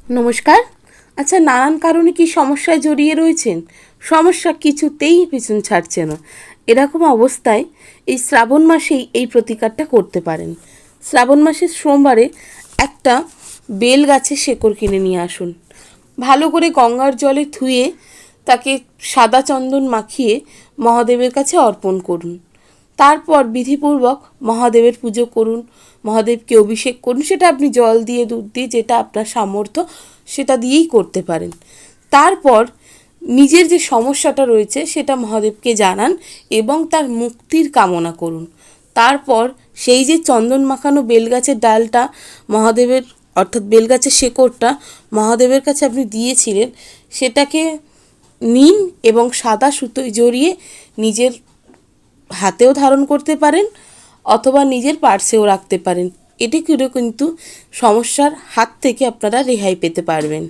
নমস্কার। আচ্ছা, নানান কারণে কি সমস্যায় জড়িয়ে রয়েছেন? সমস্যা কিছুতেই পিছন ছাড়ছে না। এরকম অবস্থায় এই শ্রাবণ মাসেই এই প্রতিকারটা করতে পারেন। শ্রাবণ মাসের সোমবারে একটা বেল গাছের শেকড় কিনে নিয়ে আসুন। ভালো করে গঙ্গার জলে ধুয়ে তাকে সাদা চন্দন মাখিয়ে মহাদেবের কাছে অর্পণ করুন। তারপর বিধিপূর্বক মহাদেবের পুজো করুন, মহাদেবকে অভিষেক করুন। সেটা আপনি জল দিয়ে, দুধ দিয়ে, যেটা আপনার সামর্থ্য সেটা দিয়েই করতে পারেন। তারপর নিজের যে সমস্যাটা রয়েছে সেটা মহাদেবকে জানান এবং তার মুক্তির কামনা করুন। তারপর সেই যে চন্দন মাখানো বেলগাছের ডালটা মহাদেবের, অর্থাৎ বেলগাছের শেকড়টা মহাদেবের কাছে আপনি দিয়েছিলেন, সেটাকে নিন এবং সাদা সুতোয় জড়িয়ে নিজের হাতেও ধারণ করতে পারেন অথবা নিজের পার্সেও রাখতে পারেন। এটি করে কিন্তু সমস্যার হাত থেকে আপনারা রেহাই পেতে পারবেন।